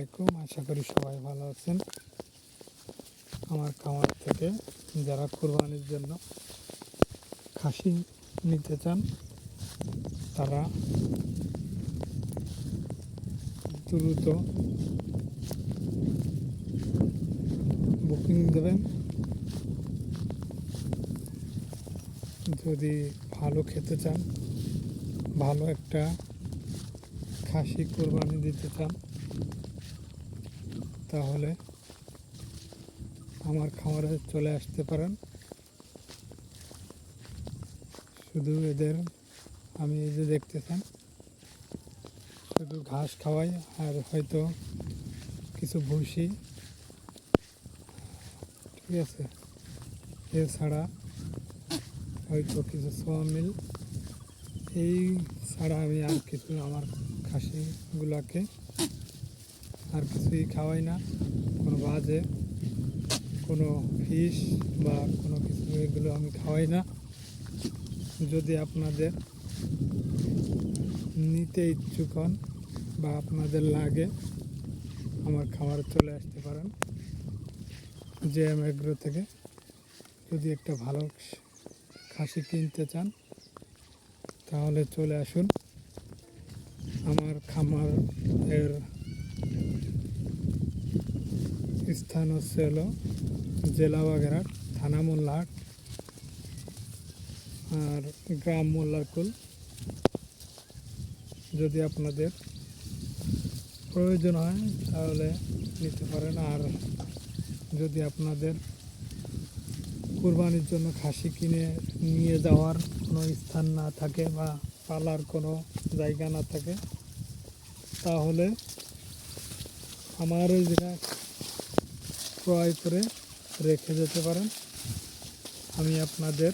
আলাইকুম, আশা করি সবাই ভালো আছেন। আমার খামার থেকে যারা কুরবানির জন্য খাসি নিতে চান তারা দ্রুত বুকিং দেবেন। যদি ভালো খেতে চান, ভালো একটা খাসি কুরবানি দিতে চান, তাহলে আমার খামারে চলে আসতে পারেন। শুধু এদের আমি এই যে দেখতেছেন, শুধু ঘাস খাওয়াই আর হয়তো কিছু ভুসি, ঠিক আছে। এছাড়া হয়তো কিছু সোয়ামিল, এই ছাড়া আমি আর কিছু আমার খাসিগুলাকে আর কিছুই খাওয়াই না। কোনো বাজে কোনো ফিশ বা কোনো কিছু এগুলো আমি খাওয়াই না। যদি আপনাদের নিতে ইচ্ছুক হন বা আপনাদের লাগে, আমার খামারে চলে আসতে পারেন JM এগ্রো থেকে। যদি একটা ভালো খাসি কিনতে চান তাহলে চলে আসুন। আমার খামারের স্থান হচ্ছে জেলা বাগেরহাট, থানা মোল্লাহাট আর গ্রাম মোল্লারকুল। যদি আপনাদের প্রয়োজন হয় তাহলে নিতে পারেন। আর যদি আপনাদের কুরবানির জন্য খাসি কিনে নিয়ে যাওয়ার কোনো স্থান না থাকে বা পালার কোনো জায়গা না থাকে, তাহলে আমার ওই জায়গায় ক্রয় করে রেখে যেতে পারেন। আমি আপনাদের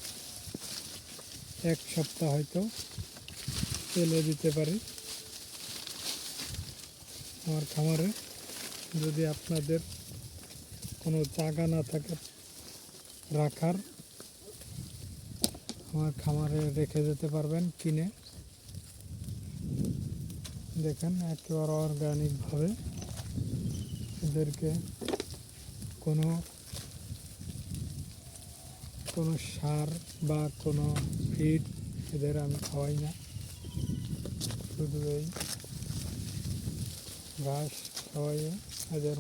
এক সপ্তাহ হয়তো ফেলে দিতে পারি আমার খামারে। যদি আপনাদের কোনো জায়গা না থাকে রাখার, আমার খামারে রেখে যেতে পারবেন কিনে। দেখেন একেবারে অর্গানিকভাবে এদেরকে কোনো সার বা কোনো ফিড এদের আমি খাওয়াই না। শুধু এই ঘাস খাওয়াইয়ে এদের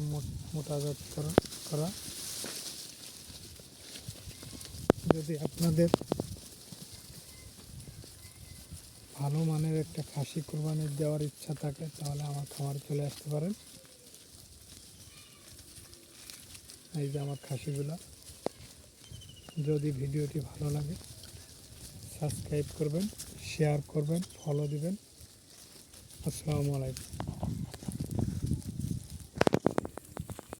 মোটাজাত করা। যদি আপনাদের ভালো মানের একটা খাসি কুরবানি দেওয়ার ইচ্ছা থাকে তাহলে আমার খামারে চলে আসতে পারেন। এই যে আমার খাসিগুলো। যদি ভিডিওটি ভালো লাগে সাবস্ক্রাইব করবেন, শেয়ার করবেন, ফলো দিবেন। আসসালামু আলাইকুম।